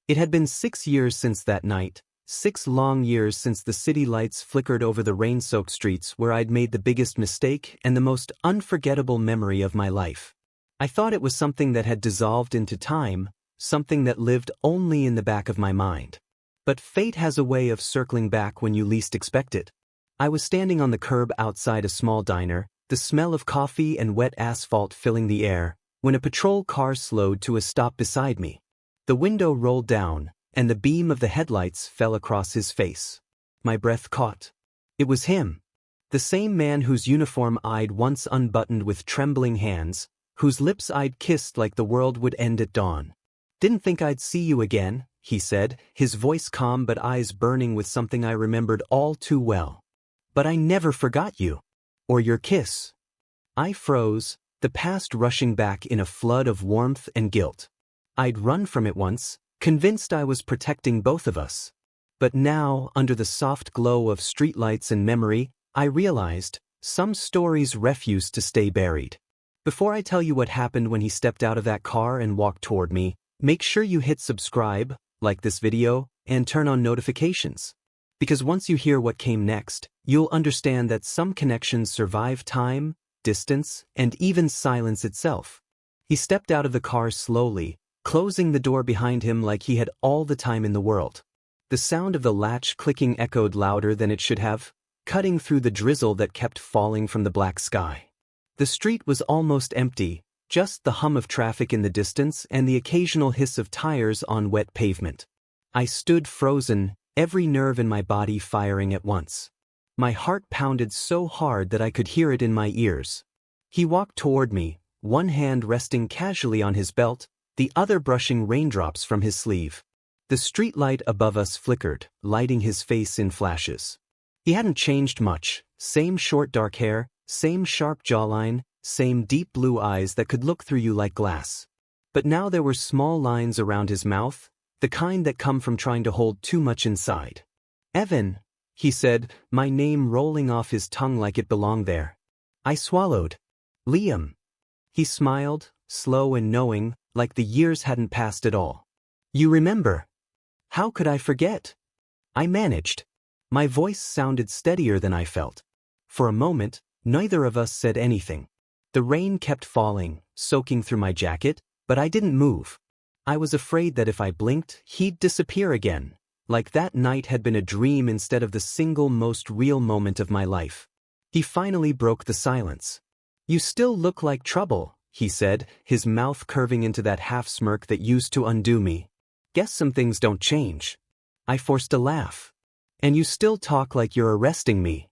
It had been 6 years since that night, 6 long years since the city lights flickered over the rain-soaked streets where I'd made the biggest mistake and the most unforgettable memory of my life. I thought it was something that had dissolved into time, something that lived only in the back of my mind. But fate has a way of circling back when you least expect it. I was standing on the curb outside a small diner, the smell of coffee and wet asphalt filling the air, when a patrol car slowed to a stop beside me. The window rolled down, and the beam of the headlights fell across his face. My breath caught. It was him. The same man whose uniform I'd once unbuttoned with trembling hands, whose lips I'd kissed like the world would end at dawn. "Didn't think I'd see you again," he said, his voice calm but eyes burning with something I remembered all too well. "But I never forgot you. Or your kiss." I froze, the past rushing back in a flood of warmth and guilt. I'd run from it once, convinced I was protecting both of us. But now, under the soft glow of streetlights and memory, I realized some stories refuse to stay buried. Before I tell you what happened when he stepped out of that car and walked toward me, make sure you hit subscribe, like this video, and turn on notifications. Because once you hear what came next, you'll understand that some connections survive time, distance, and even silence itself. He stepped out of the car slowly, closing the door behind him like he had all the time in the world. The sound of the latch clicking echoed louder than it should have, cutting through the drizzle that kept falling from the black sky. The street was almost empty, just the hum of traffic in the distance and the occasional hiss of tires on wet pavement. I stood frozen, every nerve in my body firing at once. My heart pounded so hard that I could hear it in my ears. He walked toward me, one hand resting casually on his belt, the other brushing raindrops from his sleeve. The streetlight above us flickered, lighting his face in flashes. He hadn't changed much, same short dark hair, same sharp jawline, same deep blue eyes that could look through you like glass. But now there were small lines around his mouth, the kind that come from trying to hold too much inside. "Evan," he said, my name rolling off his tongue like it belonged there. I swallowed. "Liam." He smiled, slow and knowing, like the years hadn't passed at all. "You remember?" "How could I forget?" I managed. My voice sounded steadier than I felt. For a moment, neither of us said anything. The rain kept falling, soaking through my jacket, but I didn't move. I was afraid that if I blinked, he'd disappear again, like that night had been a dream instead of the single most real moment of my life. He finally broke the silence. "You still look like trouble," he said, his mouth curving into that half-smirk that used to undo me. "Guess some things don't change." I forced a laugh. "And you still talk like you're arresting me."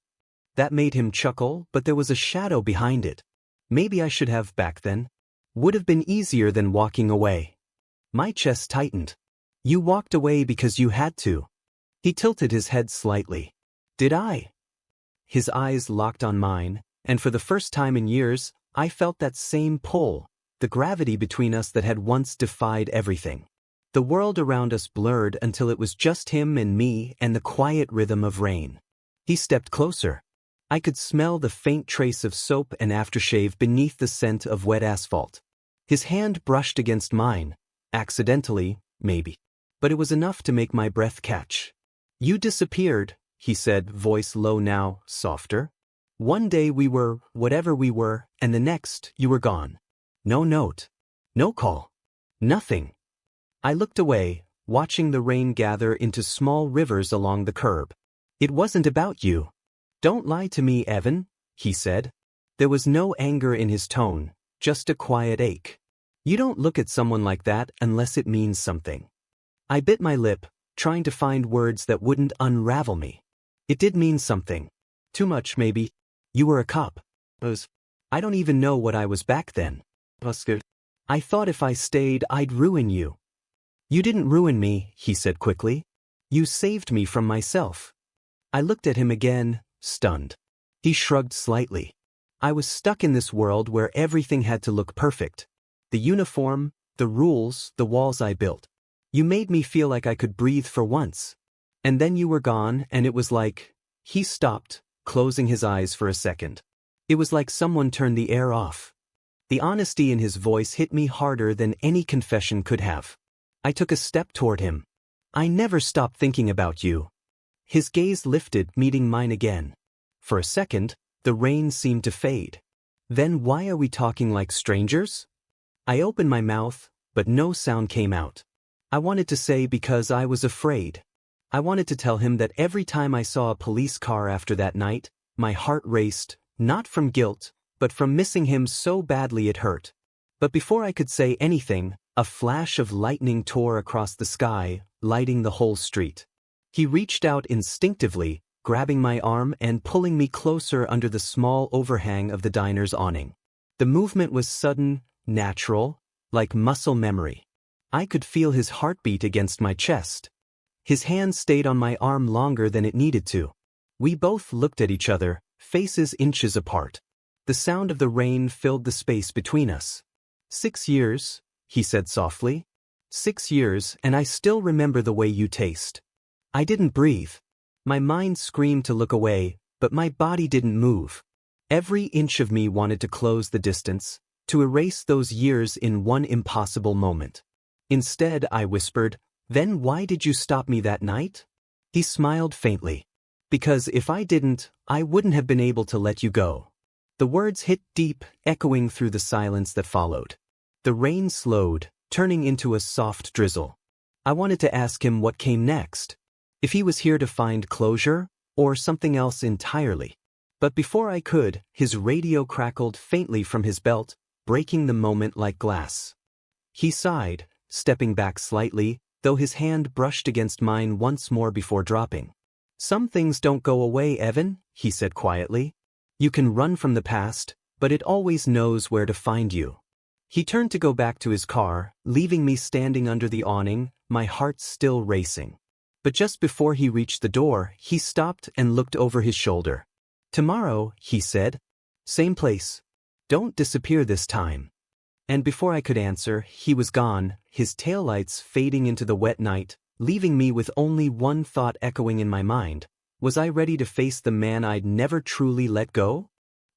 That made him chuckle, but there was a shadow behind it. Maybe I should have back then. Would have been easier than walking away. My chest tightened. "You walked away because you had to." He tilted his head slightly. "Did I?" His eyes locked on mine, and for the first time in years, I felt that same pull, the gravity between us that had once defied everything. The world around us blurred until it was just him and me and the quiet rhythm of rain. He stepped closer. I could smell the faint trace of soap and aftershave beneath the scent of wet asphalt. His hand brushed against mine, accidentally, maybe. But it was enough to make my breath catch. "You disappeared," he said, voice low now, softer. "One day we were whatever we were, and the next you were gone. No note. No call. Nothing." I looked away, watching the rain gather into small rivers along the curb. "It wasn't about you." "Don't lie to me, Evan," he said. There was no anger in his tone, just a quiet ache. "You don't look at someone like that unless it means something." I bit my lip, trying to find words that wouldn't unravel me. "It did mean something. Too much, maybe. You were a cop." I don't even know what I was back then. "I thought if I stayed, I'd ruin you." "You didn't ruin me," he said quickly. "You saved me from myself." I looked at him again, stunned. He shrugged slightly. I was stuck in this world where everything had to look perfect. The uniform, the rules, the walls I built. "You made me feel like I could breathe for once. And then you were gone, and it was like..." He stopped, closing his eyes for a second. It was like someone turned the air off. The honesty in his voice hit me harder than any confession could have. I took a step toward him. I never stopped thinking about you. His gaze lifted, meeting mine again. For a second, the rain seemed to fade. Then why are we talking like strangers? I opened my mouth, but no sound came out. I wanted to say because I was afraid. I wanted to tell him that every time I saw a police car after that night, my heart raced, not from guilt, but from missing him so badly it hurt. But before I could say anything, a flash of lightning tore across the sky, lighting the whole street. He reached out instinctively, grabbing my arm and pulling me closer under the small overhang of the diner's awning. The movement was sudden, natural, like muscle memory. I could feel his heartbeat against my chest. His hand stayed on my arm longer than it needed to. We both looked at each other, faces inches apart. The sound of the rain filled the space between us. 6 years, he said softly. 6 years, and I still remember the way you taste. I didn't breathe. My mind screamed to look away, but my body didn't move. Every inch of me wanted to close the distance, to erase those years in one impossible moment. Instead, I whispered, "Then why did you stop me that night?" He smiled faintly. "Because if I didn't, I wouldn't have been able to let you go." The words hit deep, echoing through the silence that followed. The rain slowed, turning into a soft drizzle. I wanted to ask him what came next. If he was here to find closure, or something else entirely. But before I could, his radio crackled faintly from his belt, breaking the moment like glass. He sighed, stepping back slightly, though his hand brushed against mine once more before dropping. "Some things don't go away, Evan," he said quietly. "You can run from the past, but it always knows where to find you." He turned to go back to his car, leaving me standing under the awning, my heart still racing. But just before he reached the door, he stopped and looked over his shoulder. "Tomorrow," he said. "Same place. Don't disappear this time." And before I could answer, he was gone, his taillights fading into the wet night, leaving me with only one thought echoing in my mind. Was I ready to face the man I'd never truly let go?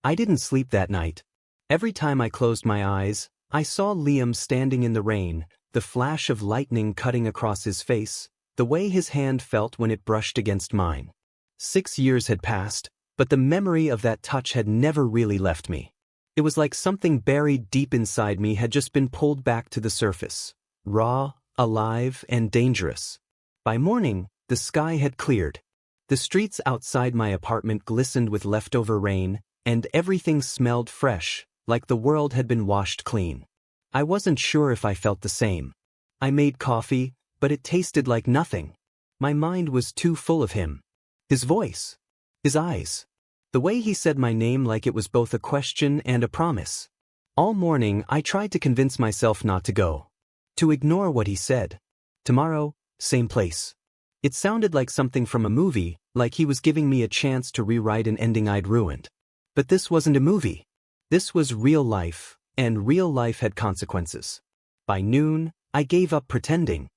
I didn't sleep that night. Every time I closed my eyes, I saw Liam standing in the rain, the flash of lightning cutting across his face, the way his hand felt when it brushed against mine. 6 years had passed, but the memory of that touch had never really left me. It was like something buried deep inside me had just been pulled back to the surface, raw, alive, and dangerous. By morning, the sky had cleared. The streets outside my apartment glistened with leftover rain, and everything smelled fresh, like the world had been washed clean. I wasn't sure if I felt the same. I made coffee, but it tasted like nothing. My mind was too full of him. His voice. His eyes. The way he said my name like it was both a question and a promise. All morning I tried to convince myself not to go. To ignore what he said. Tomorrow, same place. It sounded like something from a movie, like he was giving me a chance to rewrite an ending I'd ruined. But this wasn't a movie. This was real life, and real life had consequences. By noon, I gave up pretending.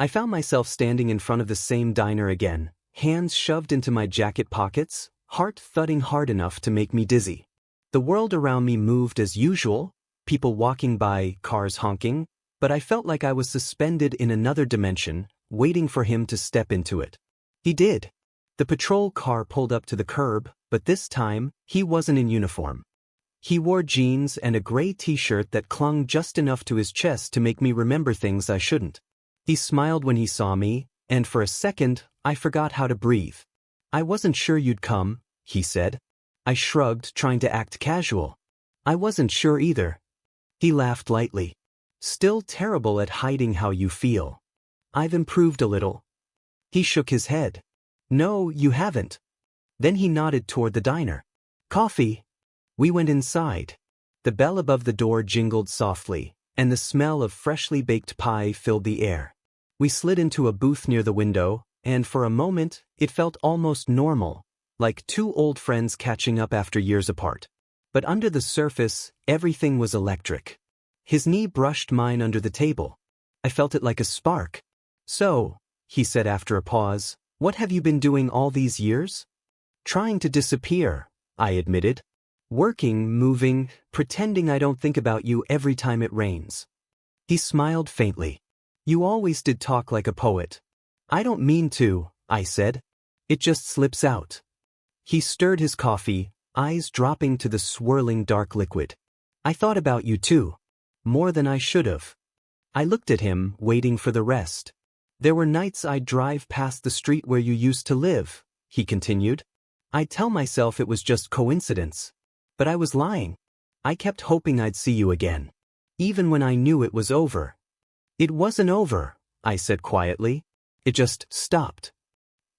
I found myself standing in front of the same diner again, hands shoved into my jacket pockets, heart thudding hard enough to make me dizzy. The world around me moved as usual, people walking by, cars honking, but I felt like I was suspended in another dimension, waiting for him to step into it. He did. The patrol car pulled up to the curb, but this time, he wasn't in uniform. He wore jeans and a gray t-shirt that clung just enough to his chest to make me remember things I shouldn't. He smiled when he saw me, and for a second, I forgot how to breathe. "I wasn't sure you'd come," he said. I shrugged, trying to act casual. "I wasn't sure either." He laughed lightly. "Still terrible at hiding how you feel." "I've improved a little." He shook his head. "No, you haven't." Then he nodded toward the diner. "Coffee." We went inside. The bell above the door jingled softly, and the smell of freshly baked pie filled the air. We slid into a booth near the window, and for a moment, it felt almost normal, like two old friends catching up after years apart. But under the surface, everything was electric. His knee brushed mine under the table. I felt it like a spark. "So," he said after a pause, "what have you been doing all these years?" "Trying to disappear," I admitted. "Working, moving, pretending I don't think about you every time it rains." He smiled faintly. You always did talk like a poet. I don't mean to, I said. It just slips out. He stirred his coffee, eyes dropping to the swirling dark liquid. I thought about you too. More than I should have. I looked at him, waiting for the rest. There were nights I'd drive past the street where you used to live, he continued. I'd tell myself it was just coincidence. But I was lying. I kept hoping I'd see you again. Even when I knew it was over. It wasn't over, I said quietly. It just stopped.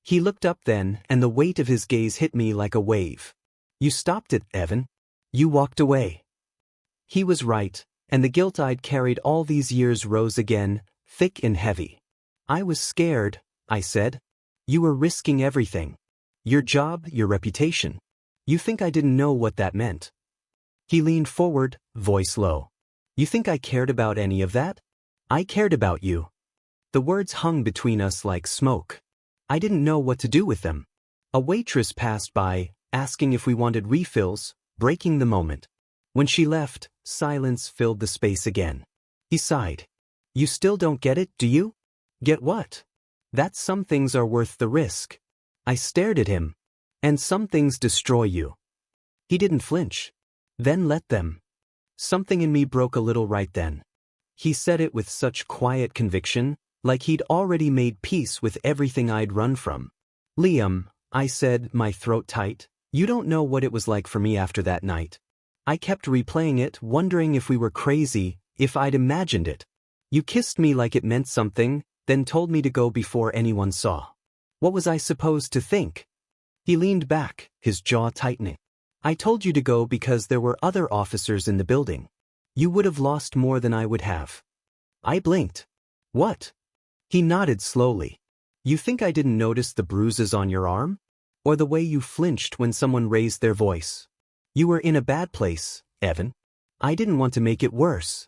He looked up then, and the weight of his gaze hit me like a wave. You stopped it, Evan. You walked away. He was right, and the guilt I'd carried all these years rose again, thick and heavy. I was scared, I said. You were risking everything. Your job, your reputation. You think I didn't know what that meant? He leaned forward, voice low. You think I cared about any of that? I cared about you. The words hung between us like smoke. I didn't know what to do with them. A waitress passed by, asking if we wanted refills, breaking the moment. When she left, silence filled the space again. He sighed. You still don't get it, do you? Get what? That some things are worth the risk. I stared at him. And some things destroy you. He didn't flinch. Then let them. Something in me broke a little right then. He said it with such quiet conviction, like he'd already made peace with everything I'd run from. Liam, I said, my throat tight, you don't know what it was like for me after that night. I kept replaying it, wondering if we were crazy, if I'd imagined it. You kissed me like it meant something, then told me to go before anyone saw. What was I supposed to think? He leaned back, his jaw tightening. I told you to go because there were other officers in the building. You would have lost more than I would have. I blinked. What? He nodded slowly. You think I didn't notice the bruises on your arm? Or the way you flinched when someone raised their voice? You were in a bad place, Evan. I didn't want to make it worse.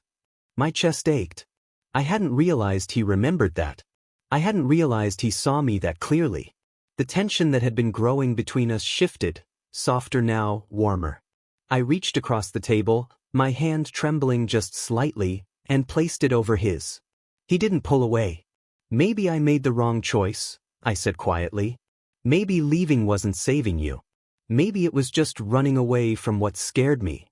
My chest ached. I hadn't realized he remembered that. I hadn't realized he saw me that clearly. The tension that had been growing between us shifted, softer now, warmer. I reached across the table, my hand trembling just slightly, and placed it over his. He didn't pull away. Maybe I made the wrong choice, I said quietly. Maybe leaving wasn't saving you. Maybe it was just running away from what scared me.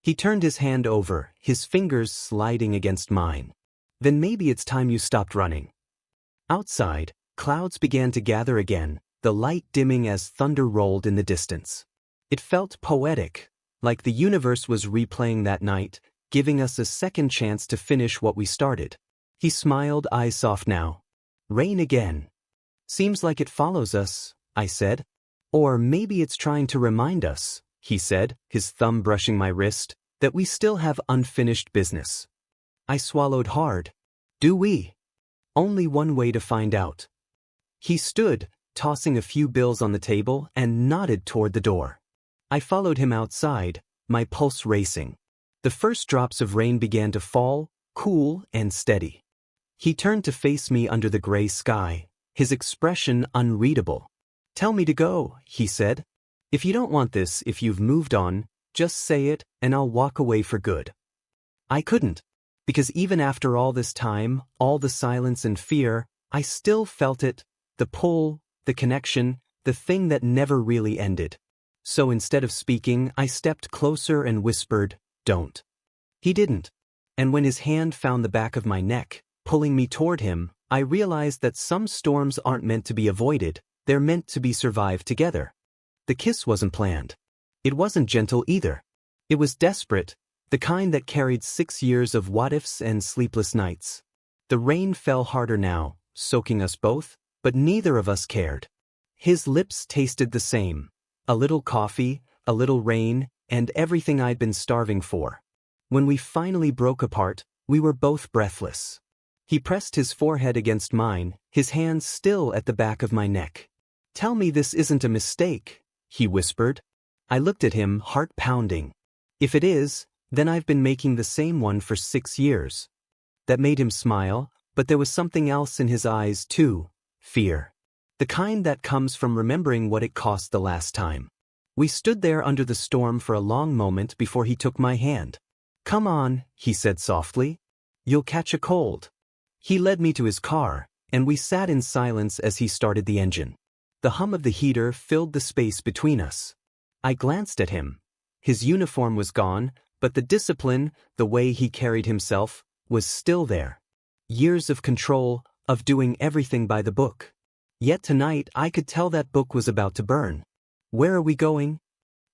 He turned his hand over, his fingers sliding against mine. Then maybe it's time you stopped running. Outside, clouds began to gather again, the light dimming as thunder rolled in the distance. It felt poetic, like the universe was replaying that night, giving us a second chance to finish what we started. He smiled, eyes soft now. Rain again. Seems like it follows us, I said. Or maybe it's trying to remind us, he said, his thumb brushing my wrist, that we still have unfinished business. I swallowed hard. Do we? Only one way to find out. He stood, tossing a few bills on the table, and nodded toward the door. I followed him outside, my pulse racing. The first drops of rain began to fall, cool and steady. He turned to face me under the gray sky, his expression unreadable. Tell me to go, he said. If you don't want this, if you've moved on, just say it, and I'll walk away for good. I couldn't, because even after all this time, all the silence and fear, I still felt it, the pull, the connection, the thing that never really ended. So instead of speaking, I stepped closer and whispered, don't. He didn't. And when his hand found the back of my neck, pulling me toward him, I realized that some storms aren't meant to be avoided, they're meant to be survived together. The kiss wasn't planned. It wasn't gentle either. It was desperate, the kind that carried 6 years of what-ifs and sleepless nights. The rain fell harder now, soaking us both, but neither of us cared. His lips tasted the same. A little coffee, a little rain, and everything I'd been starving for. When we finally broke apart, we were both breathless. He pressed his forehead against mine, his hands still at the back of my neck. Tell me this isn't a mistake, he whispered. I looked at him, heart pounding. If it is, then I've been making the same one for 6 years. That made him smile, but there was something else in his eyes too, fear. The kind that comes from remembering what it cost the last time. We stood there under the storm for a long moment before he took my hand. Come on, he said softly. You'll catch a cold. He led me to his car, and we sat in silence as he started the engine. The hum of the heater filled the space between us. I glanced at him. His uniform was gone, but the discipline, the way he carried himself, was still there. Years of control, of doing everything by the book. Yet tonight I could tell that book was about to burn. "Where are we going?"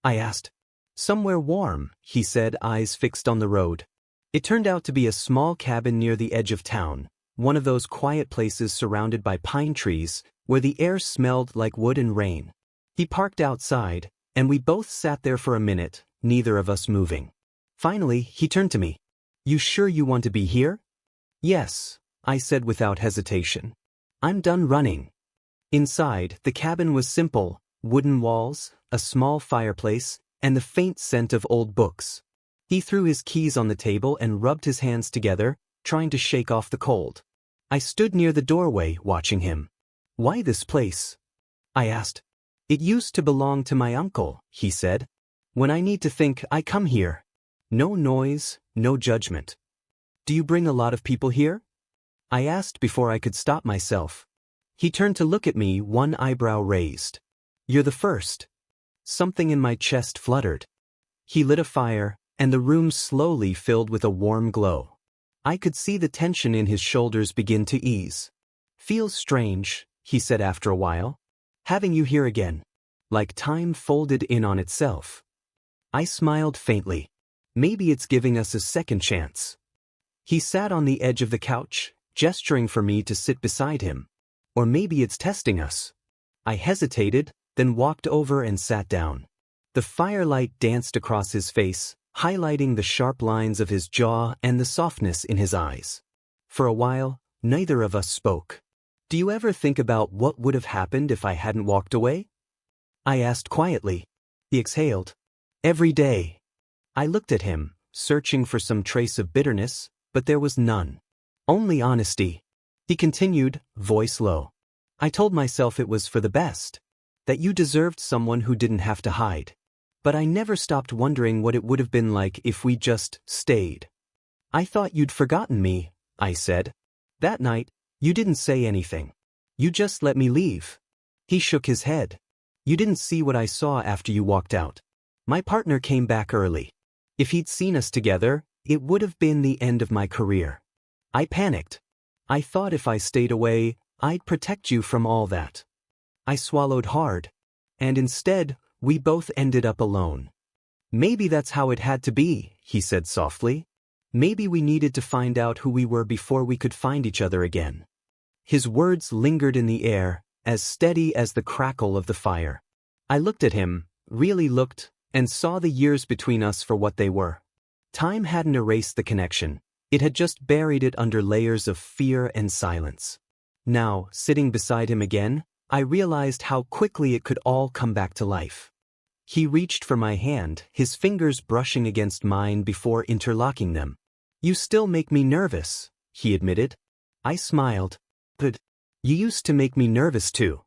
I asked. "Somewhere warm," he said, eyes fixed on the road. It turned out to be a small cabin near the edge of town, one of those quiet places surrounded by pine trees, where the air smelled like wood and rain. He parked outside, and we both sat there for a minute, neither of us moving. Finally, he turned to me. "You sure you want to be here?" "Yes," I said without hesitation. "I'm done running." Inside, the cabin was simple: wooden walls, a small fireplace, and the faint scent of old books. He threw his keys on the table and rubbed his hands together, trying to shake off the cold. I stood near the doorway, watching him. "Why this place?" I asked. "It used to belong to my uncle," he said. "When I need to think, I come here. No noise, no judgment." "Do you bring a lot of people here?" I asked before I could stop myself. He turned to look at me, one eyebrow raised. "You're the first." Something in my chest fluttered. He lit a fire, and the room slowly filled with a warm glow. I could see the tension in his shoulders begin to ease. "Feels strange," he said after a while. "Having you here again. Like time folded in on itself." I smiled faintly. Maybe it's giving us a second chance. He sat on the edge of the couch, gesturing for me to sit beside him. Or maybe it's testing us. I hesitated, then walked over and sat down. The firelight danced across his face, highlighting the sharp lines of his jaw and the softness in his eyes. For a while, neither of us spoke. "Do you ever think about what would have happened if I hadn't walked away?" I asked quietly. He exhaled. "Every day." I looked at him, searching for some trace of bitterness, but there was none. Only honesty. He continued, voice low. "I told myself it was for the best. That you deserved someone who didn't have to hide. But I never stopped wondering what it would have been like if we just stayed." "I thought you'd forgotten me," I said. "That night, you didn't say anything. You just let me leave." He shook his head. "You didn't see what I saw after you walked out. My partner came back early. If he'd seen us together, it would have been the end of my career. I panicked. I thought if I stayed away, I'd protect you from all that. I swallowed hard. And instead, we both ended up alone." "Maybe that's how it had to be," he said softly. "Maybe we needed to find out who we were before we could find each other again." His words lingered in the air, as steady as the crackle of the fire. I looked at him, really looked, and saw the years between us for what they were. Time hadn't erased the connection. It had just buried it under layers of fear and silence. Now, sitting beside him again, I realized how quickly it could all come back to life. He reached for my hand, his fingers brushing against mine before interlocking them. "You still make me nervous," he admitted. I smiled. "But you used to make me nervous too."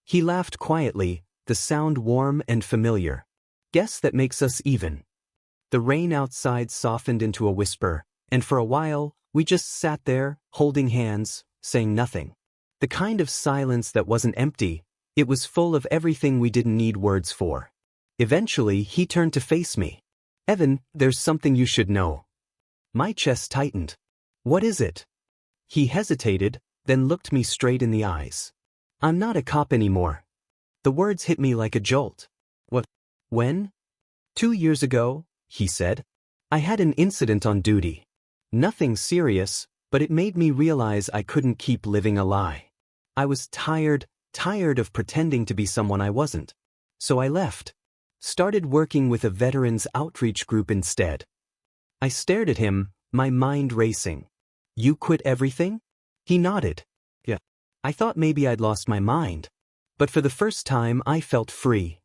He laughed quietly, the sound warm and familiar. "Guess that makes us even." The rain outside softened into a whisper, and for a while, we just sat there, holding hands, saying nothing. The kind of silence that wasn't empty, it was full of everything we didn't need words for. Eventually, he turned to face me. "Evan, there's something you should know." My chest tightened. "What is it?" He hesitated, then looked me straight in the eyes. "I'm not a cop anymore." The words hit me like a jolt. "What? When?" "2 years ago," he said. "I had an incident on duty. Nothing serious, but it made me realize I couldn't keep living a lie. I was tired of pretending to be someone I wasn't. So I left. Started working with a veterans outreach group instead." I stared at him, my mind racing. "You quit everything?" He nodded. "Yeah." I thought maybe I'd lost my mind. But for the first time I felt free.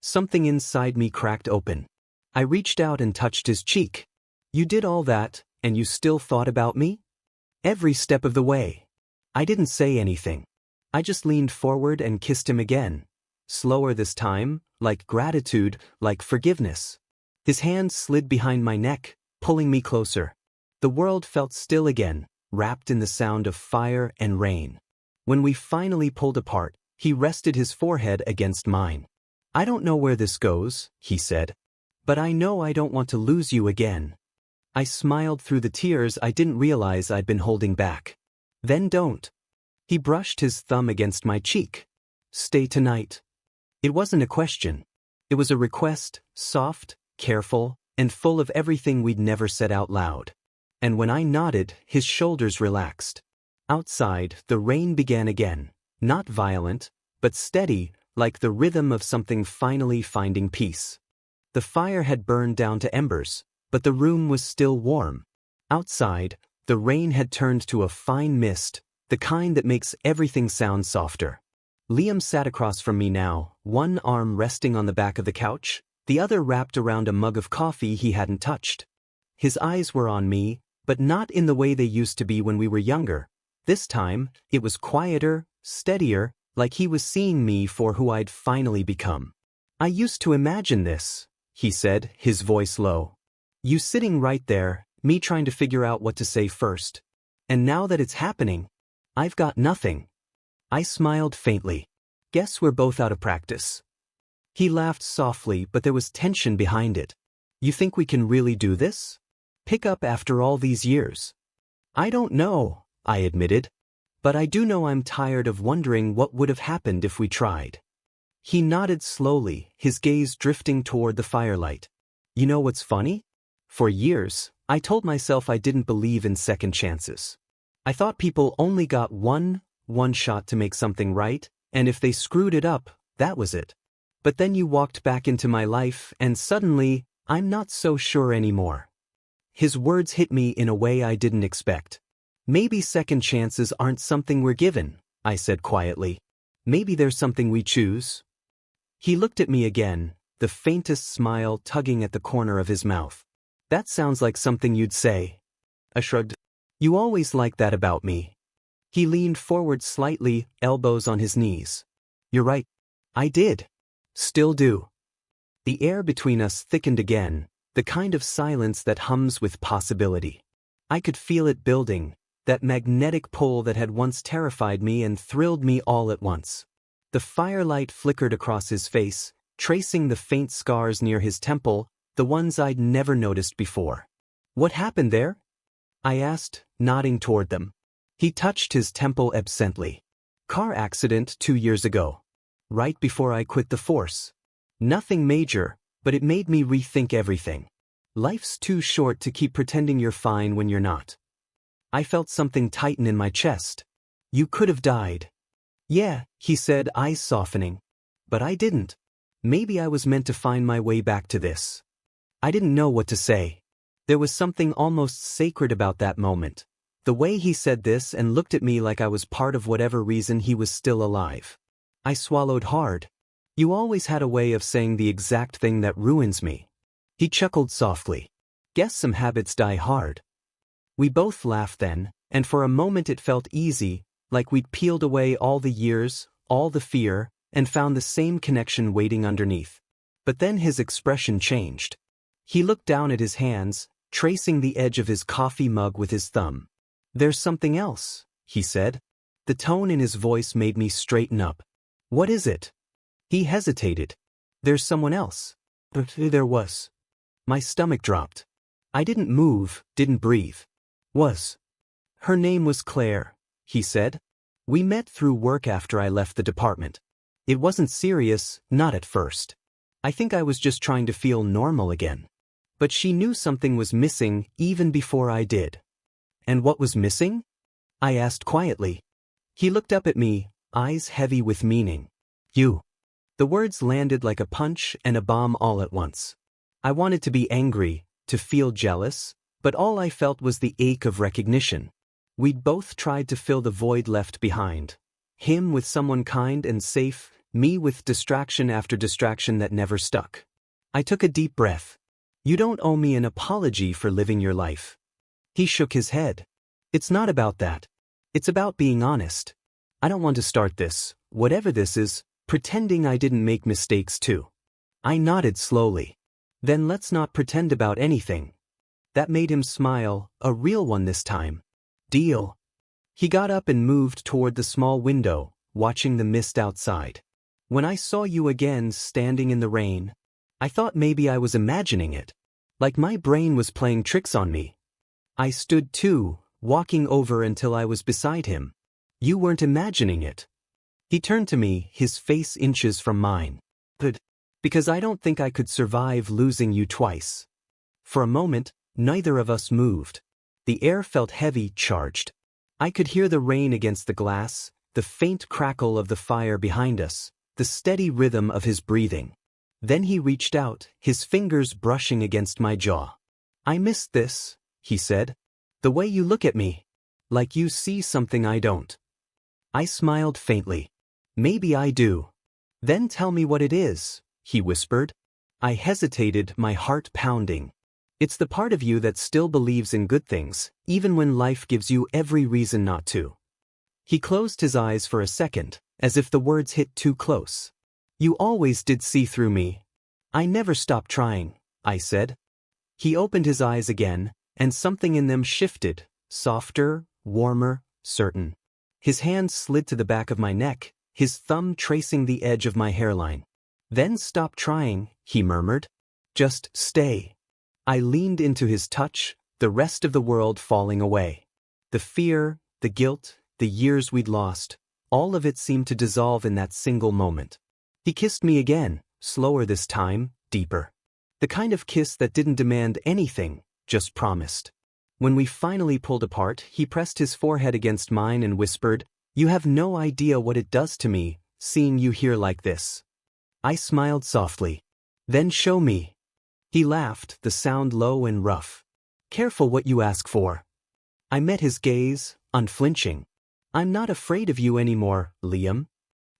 Something inside me cracked open. I reached out and touched his cheek. "You did all that, and you still thought about me?" "Every step of the way." I didn't say anything. I just leaned forward and kissed him again. Slower this time, like gratitude, like forgiveness. His hand slid behind my neck, pulling me closer. The world felt still again, wrapped in the sound of fire and rain. When we finally pulled apart, he rested his forehead against mine. "I don't know where this goes," he said. "But I know I don't want to lose you again." I smiled through the tears I didn't realize I'd been holding back. "Then don't." He brushed his thumb against my cheek. "Stay tonight." It wasn't a question. It was a request, soft, careful, and full of everything we'd never said out loud. And when I nodded, his shoulders relaxed. Outside, the rain began again, not violent, but steady, like the rhythm of something finally finding peace. The fire had burned down to embers, but the room was still warm. Outside, the rain had turned to a fine mist, the kind that makes everything sound softer. Liam sat across from me now, one arm resting on the back of the couch, the other wrapped around a mug of coffee he hadn't touched. His eyes were on me, but not in the way they used to be when we were younger. This time, it was quieter, steadier, like he was seeing me for who I'd finally become. "I used to imagine this," he said, his voice low. "You sitting right there, me trying to figure out what to say first. And now that it's happening, I've got nothing." I smiled faintly. "Guess we're both out of practice." He laughed softly, but there was tension behind it. "You think we can really do this? Pick up after all these years?" "I don't know," I admitted. "But I do know I'm tired of wondering what would have happened if we tried." He nodded slowly, his gaze drifting toward the firelight. "You know what's funny? For years, I told myself I didn't believe in second chances. I thought people only got one shot to make something right, and if they screwed it up, that was it. But then you walked back into my life, and suddenly, I'm not so sure anymore." His words hit me in a way I didn't expect. "Maybe second chances aren't something we're given," I said quietly. "Maybe there's something we choose." He looked at me again, the faintest smile tugging at the corner of his mouth. "That sounds like something you'd say." I shrugged. "You always like that about me." He leaned forward slightly, elbows on his knees. "You're right. I did. Still do." The air between us thickened again, the kind of silence that hums with possibility. I could feel it building, that magnetic pull that had once terrified me and thrilled me all at once. The firelight flickered across his face, tracing the faint scars near his temple, the ones I'd never noticed before. "What happened there?" I asked, nodding toward them. He touched his temple absently. "Car accident 2 years ago. Right before I quit the force. Nothing major, but it made me rethink everything. Life's too short to keep pretending you're fine when you're not." I felt something tighten in my chest. "You could have died." "Yeah," he said, eyes softening. "But I didn't. Maybe I was meant to find my way back to this." I didn't know what to say. There was something almost sacred about that moment. The way he said this and looked at me like I was part of whatever reason he was still alive. I swallowed hard. "You always had a way of saying the exact thing that ruins me." He chuckled softly. "Guess some habits die hard." We both laughed then, and for a moment it felt easy, like we'd peeled away all the years, all the fear, and found the same connection waiting underneath. But then his expression changed. He looked down at his hands, tracing the edge of his coffee mug with his thumb. "There's something else," he said. The tone in his voice made me straighten up. "What is it?" He hesitated. "There's someone else." There was. My stomach dropped. I didn't move, didn't breathe. "Was. Her name was Claire," he said. "We met through work after I left the department. It wasn't serious, not at first. I think I was just trying to feel normal again. But she knew something was missing even before I did." "And what was missing?" I asked quietly. He looked up at me, eyes heavy with meaning. "You." The words landed like a punch and a bomb all at once. I wanted to be angry, to feel jealous, but all I felt was the ache of recognition. We'd both tried to fill the void left behind. Him with someone kind and safe, me with distraction after distraction that never stuck. I took a deep breath. "You don't owe me an apology for living your life." He shook his head. "It's not about that. It's about being honest. I don't want to start this, whatever this is, pretending I didn't make mistakes too." I nodded slowly. "Then let's not pretend about anything." That made him smile, a real one this time. Deal. He got up and moved toward the small window, watching the mist outside. When I saw you again standing in the rain, I thought maybe I was imagining it. Like my brain was playing tricks on me. I stood too, walking over until I was beside him. You weren't imagining it. He turned to me, his face inches from mine. Good. Because I don't think I could survive losing you twice. For a moment, neither of us moved. The air felt heavy, charged. I could hear the rain against the glass, the faint crackle of the fire behind us, the steady rhythm of his breathing. Then he reached out, his fingers brushing against my jaw. I missed this, he said. The way you look at me. Like you see something I don't. I smiled faintly. Maybe I do. Then tell me what it is, he whispered. I hesitated, my heart pounding. It's the part of you that still believes in good things, even when life gives you every reason not to. He closed his eyes for a second, as if the words hit too close. You always did see through me. I never stopped trying, I said. He opened his eyes again, and something in them shifted, softer, warmer, certain. His hand slid to the back of my neck, his thumb tracing the edge of my hairline. Then stop trying, he murmured. Just stay. I leaned into his touch, the rest of the world falling away. The fear, the guilt, the years we'd lost, all of it seemed to dissolve in that single moment. He kissed me again, slower this time, deeper. The kind of kiss that didn't demand anything, just promised. When we finally pulled apart, he pressed his forehead against mine and whispered, You have no idea what it does to me, seeing you here like this. I smiled softly. Then show me. He laughed, the sound low and rough. Careful what you ask for. I met his gaze, unflinching. I'm not afraid of you anymore, Liam.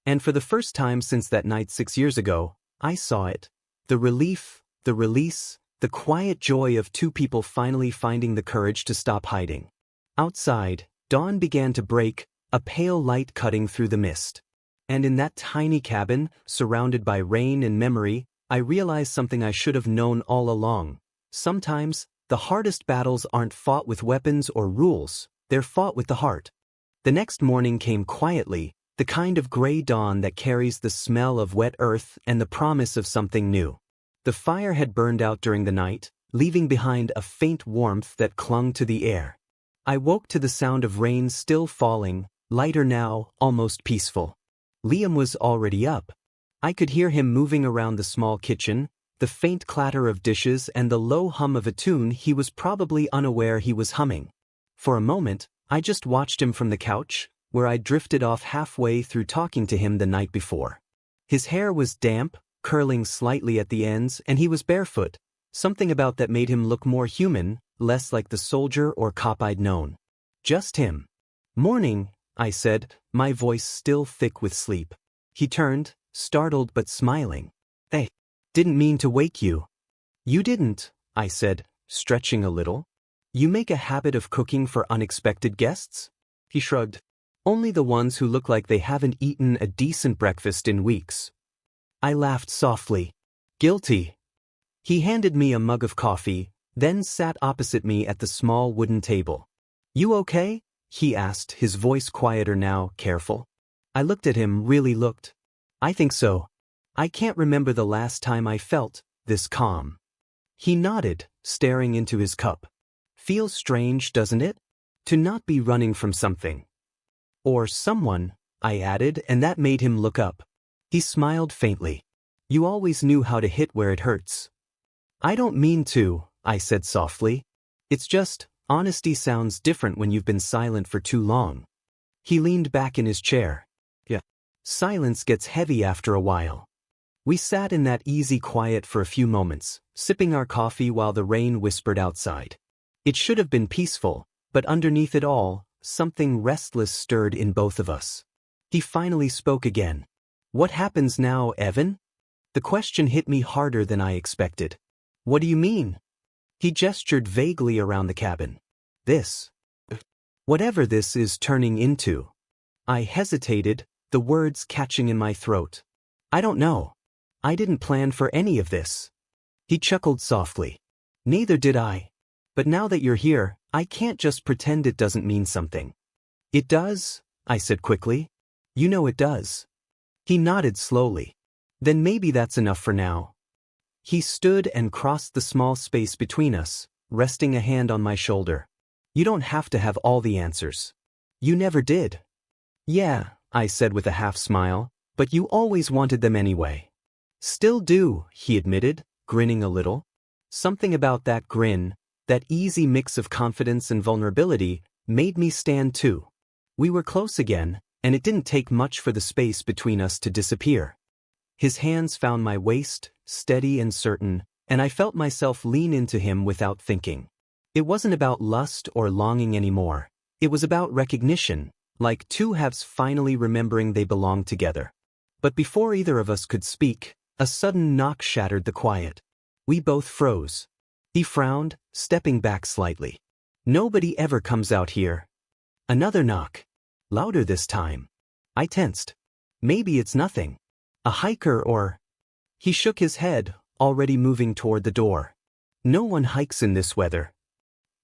And for the first time since that night 6 years ago, I saw it. The relief, the release, the quiet joy of two people finally finding the courage to stop hiding. Outside, dawn began to break, a pale light cutting through the mist. And in that tiny cabin, surrounded by rain and memory, I realized something I should have known all along. Sometimes, the hardest battles aren't fought with weapons or rules, they're fought with the heart. The next morning came quietly, the kind of gray dawn that carries the smell of wet earth and the promise of something new. The fire had burned out during the night, leaving behind a faint warmth that clung to the air. I woke to the sound of rain still falling, lighter now, almost peaceful. Liam was already up. I could hear him moving around the small kitchen, the faint clatter of dishes and the low hum of a tune he was probably unaware he was humming. For a moment, I just watched him from the couch, where I drifted off halfway through talking to him the night before. His hair was damp, curling slightly at the ends, and he was barefoot, something about that made him look more human, less like the soldier or cop I'd known. Just him. Morning, I said, my voice still thick with sleep. He turned, startled but smiling. Hey, didn't mean to wake you. You didn't, I said, stretching a little. You make a habit of cooking for unexpected guests? He shrugged. Only the ones who look like they haven't eaten a decent breakfast in weeks. I laughed softly. Guilty. He handed me a mug of coffee, then sat opposite me at the small wooden table. You okay? He asked, his voice quieter now, careful. I looked at him, really looked. I think so. I can't remember the last time I felt this calm. He nodded, staring into his cup. Feels strange, doesn't it? To not be running from something. Or someone, I added, and that made him look up. He smiled faintly. You always knew how to hit where it hurts. I don't mean to, I said softly. It's just, honesty sounds different when you've been silent for too long. He leaned back in his chair. Yeah. Silence gets heavy after a while. We sat in that easy quiet for a few moments, sipping our coffee while the rain whispered outside. It should have been peaceful, but underneath it all, something restless stirred in both of us. He finally spoke again. What happens now, Evan? The question hit me harder than I expected. What do you mean? He gestured vaguely around the cabin. This. Whatever this is turning into. I hesitated, the words catching in my throat. I don't know. I didn't plan for any of this. He chuckled softly. Neither did I. But now that you're here, I can't just pretend it doesn't mean something. It does, I said quickly. You know it does. He nodded slowly. Then maybe that's enough for now. He stood and crossed the small space between us, resting a hand on my shoulder. You don't have to have all the answers. You never did. Yeah, I said with a half smile, but you always wanted them anyway. Still do, he admitted, grinning a little. Something about that grin, that easy mix of confidence and vulnerability, made me stand too. We were close again, and it didn't take much for the space between us to disappear. His hands found my waist, steady and certain, and I felt myself lean into him without thinking. It wasn't about lust or longing anymore. It was about recognition, like two halves finally remembering they belonged together. But before either of us could speak, a sudden knock shattered the quiet. We both froze. He frowned, stepping back slightly. Nobody ever comes out here. Another knock. Louder this time. I tensed. Maybe it's nothing. A hiker or... He shook his head, already moving toward the door. No one hikes in this weather.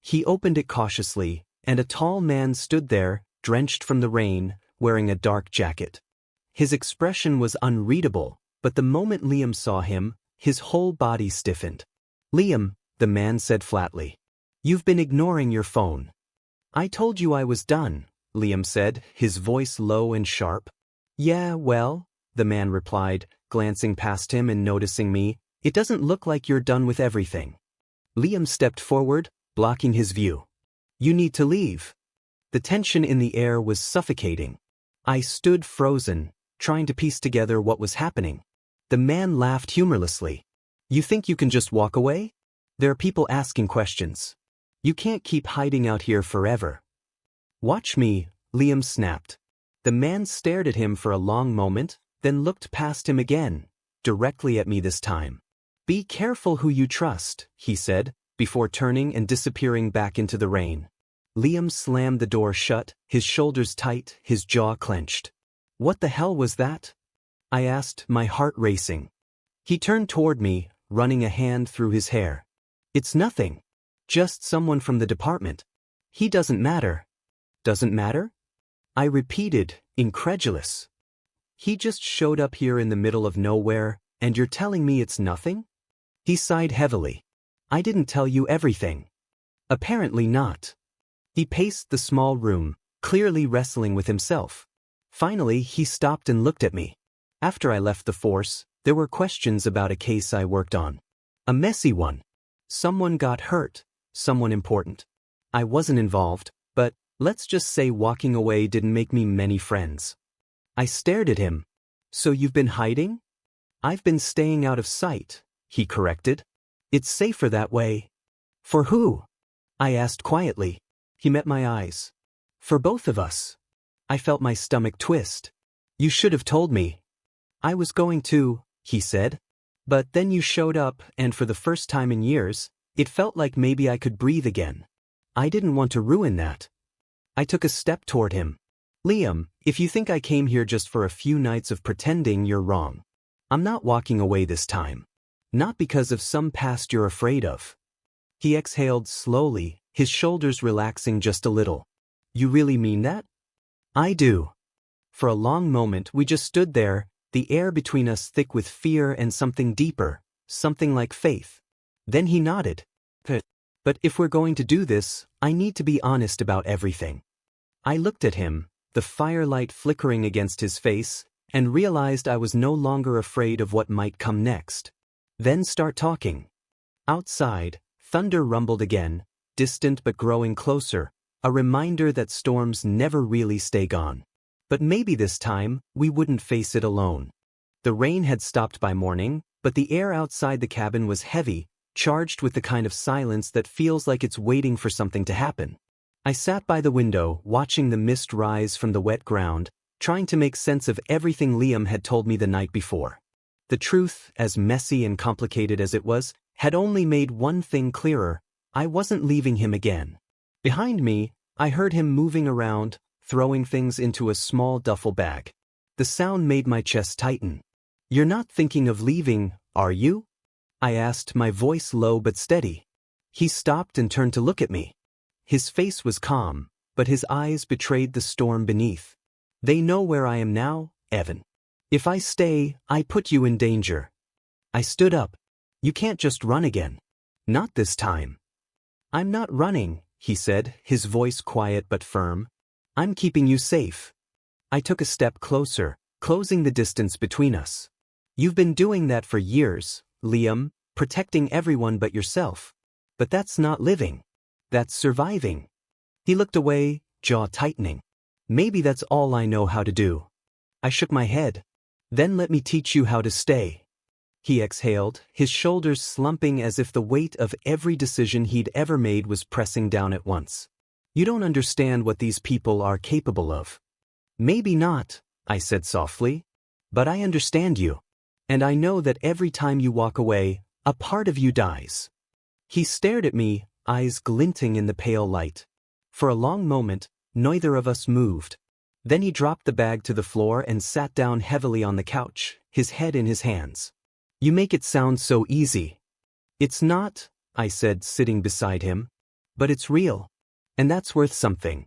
He opened it cautiously, and a tall man stood there, drenched from the rain, wearing a dark jacket. His expression was unreadable, but the moment Liam saw him, his whole body stiffened. Liam, the man said flatly. You've been ignoring your phone. I told you I was done, Liam said, his voice low and sharp. Yeah, well, the man replied, glancing past him and noticing me, it doesn't look like you're done with everything. Liam stepped forward, blocking his view. You need to leave. The tension in the air was suffocating. I stood frozen, trying to piece together what was happening. The man laughed humorlessly. You think you can just walk away? There are people asking questions. You can't keep hiding out here forever. Watch me, Liam snapped. The man stared at him for a long moment, then looked past him again, directly at me this time. Be careful who you trust, he said, before turning and disappearing back into the rain. Liam slammed the door shut, his shoulders tight, his jaw clenched. What the hell was that? I asked, my heart racing. He turned toward me, running a hand through his hair. It's nothing. Just someone from the department. He doesn't matter. Doesn't matter? I repeated, incredulous. He just showed up here in the middle of nowhere, and you're telling me it's nothing? He sighed heavily. I didn't tell you everything. Apparently not. He paced the small room, clearly wrestling with himself. Finally, he stopped and looked at me. After I left the force, there were questions about a case I worked on. A messy one. Someone got hurt, someone important. I wasn't involved, but let's just say walking away didn't make me many friends. I stared at him. So you've been hiding? I've been staying out of sight, he corrected. It's safer that way. For who? I asked quietly. He met my eyes. For both of us. I felt my stomach twist. You should have told me. I was going to, he said. But then you showed up, and for the first time in years, it felt like maybe I could breathe again. I didn't want to ruin that. I took a step toward him. Liam, if you think I came here just for a few nights of pretending, you're wrong. I'm not walking away this time. Not because of some past you're afraid of. He exhaled slowly, his shoulders relaxing just a little. You really mean that? I do. For a long moment we just stood there, the air between us thick with fear and something deeper, something like faith. Then he nodded. But if we're going to do this, I need to be honest about everything. I looked at him, the firelight flickering against his face, and realized I was no longer afraid of what might come next. Then start talking. Outside, thunder rumbled again, distant but growing closer, a reminder that storms never really stay gone. But maybe this time, we wouldn't face it alone. The rain had stopped by morning, but the air outside the cabin was heavy, charged with the kind of silence that feels like it's waiting for something to happen. I sat by the window, watching the mist rise from the wet ground, trying to make sense of everything Liam had told me the night before. The truth, as messy and complicated as it was, had only made one thing clearer: I wasn't leaving him again. Behind me, I heard him moving around, throwing things into a small duffel bag. The sound made my chest tighten. You're not thinking of leaving, are you? I asked, my voice low but steady. He stopped and turned to look at me. His face was calm, but his eyes betrayed the storm beneath. They know where I am now, Evan. If I stay, I put you in danger. I stood up. You can't just run again. Not this time. I'm not running, he said, his voice quiet but firm. I'm keeping you safe. I took a step closer, closing the distance between us. You've been doing that for years, Liam, protecting everyone but yourself. But that's not living. That's surviving. He looked away, jaw tightening. Maybe that's all I know how to do. I shook my head. Then let me teach you how to stay. He exhaled, his shoulders slumping as if the weight of every decision he'd ever made was pressing down at once. You don't understand what these people are capable of. Maybe not, I said softly. But I understand you. And I know that every time you walk away, a part of you dies. He stared at me, eyes glinting in the pale light. For a long moment, neither of us moved. Then he dropped the bag to the floor and sat down heavily on the couch, his head in his hands. You make it sound so easy. It's not, I said, sitting beside him. But it's real. And that's worth something.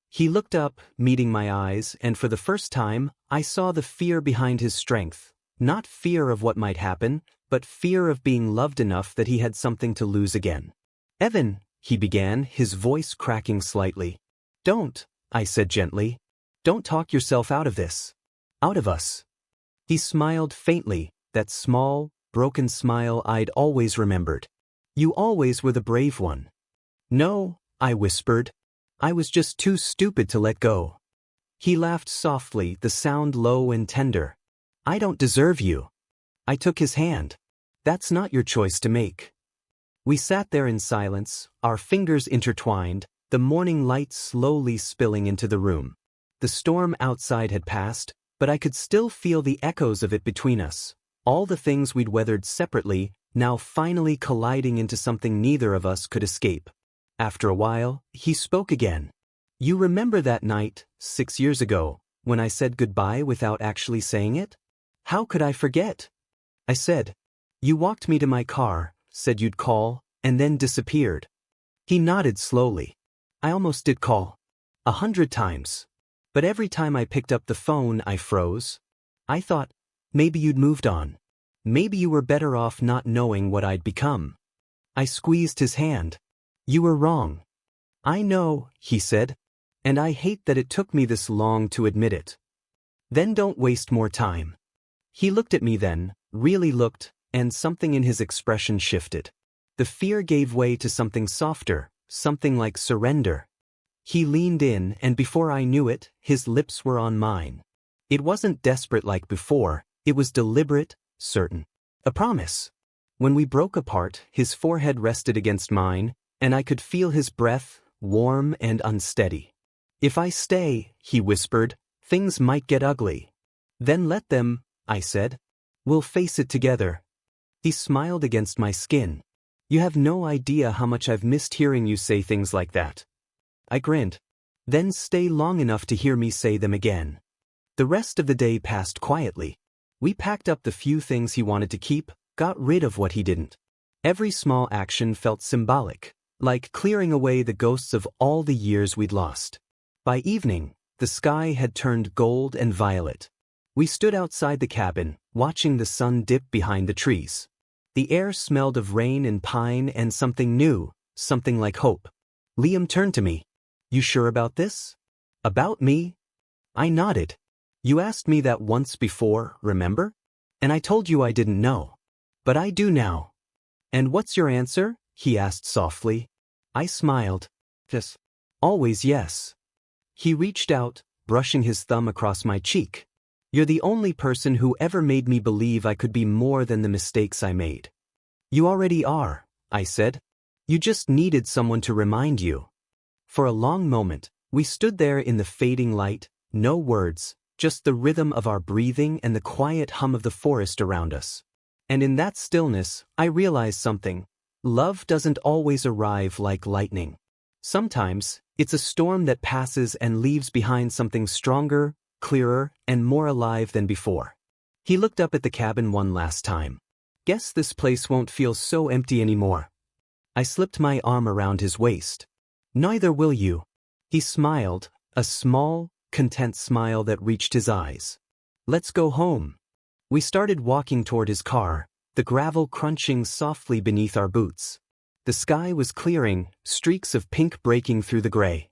He looked up, meeting my eyes, and for the first time, I saw the fear behind his strength. Not fear of what might happen, but fear of being loved enough that he had something to lose again. Evan, he began, his voice cracking slightly. Don't, I said gently. Don't talk yourself out of this. Out of us. He smiled faintly, that small, broken smile I'd always remembered. You always were the brave one. No, I whispered. I was just too stupid to let go. He laughed softly, the sound low and tender. I don't deserve you. I took his hand. That's not your choice to make. We sat there in silence, our fingers intertwined, the morning light slowly spilling into the room. The storm outside had passed, but I could still feel the echoes of it between us. All the things we'd weathered separately, now finally colliding into something neither of us could escape. After a while, he spoke again. You remember that night, 6 years ago, when I said goodbye without actually saying it? How could I forget? I said. You walked me to my car, said you'd call, and then disappeared. He nodded slowly. I almost did call. 100 times. But every time I picked up the phone, I froze. I thought, maybe you'd moved on. Maybe you were better off not knowing what I'd become. I squeezed his hand. You were wrong. I know, he said. And I hate that it took me this long to admit it. Then don't waste more time. He looked at me then, really looked, and something in his expression shifted. The fear gave way to something softer, something like surrender. He leaned in, and before I knew it, his lips were on mine. It wasn't desperate like before, it was deliberate, certain. A promise. When we broke apart, his forehead rested against mine, and I could feel his breath, warm and unsteady. If I stay, he whispered, things might get ugly. Then let them, I said. We'll face it together. He smiled against my skin. You have no idea how much I've missed hearing you say things like that. I grinned. Then stay long enough to hear me say them again. The rest of the day passed quietly. We packed up the few things he wanted to keep, got rid of what he didn't. Every small action felt symbolic, like clearing away the ghosts of all the years we'd lost. By evening, the sky had turned gold and violet. We stood outside the cabin, watching the sun dip behind the trees. The air smelled of rain and pine and something new, something like hope. Liam turned to me. You sure about this? About me? I nodded. You asked me that once before, remember? And I told you I didn't know. But I do now. And what's your answer? He asked softly. I smiled. Yes. Always yes. He reached out, brushing his thumb across my cheek. You're the only person who ever made me believe I could be more than the mistakes I made. You already are, I said. You just needed someone to remind you. For a long moment, we stood there in the fading light, no words, just the rhythm of our breathing and the quiet hum of the forest around us. And in that stillness, I realized something. Love doesn't always arrive like lightning. Sometimes, it's a storm that passes and leaves behind something stronger, clearer, and more alive than before. He looked up at the cabin one last time. Guess this place won't feel so empty anymore. I slipped my arm around his waist. Neither will you. He smiled, a small, content smile that reached his eyes. Let's go home. We started walking toward his car, the gravel crunching softly beneath our boots. The sky was clearing, streaks of pink breaking through the gray.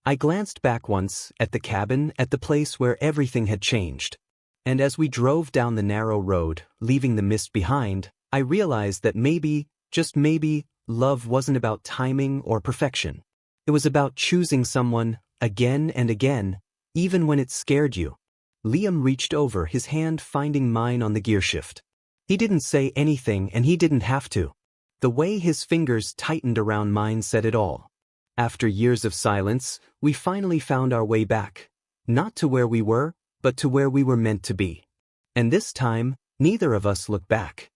I glanced back once, at the cabin, at the place where everything had changed. And as we drove down the narrow road, leaving the mist behind, I realized that maybe, just maybe, love wasn't about timing or perfection. It was about choosing someone, again and again, even when it scared you. Liam reached over, his hand finding mine on the gearshift. He didn't say anything, and he didn't have to. The way his fingers tightened around mine said it all. After years of silence, we finally found our way back. Not to where we were, but to where we were meant to be. And this time, neither of us looked back.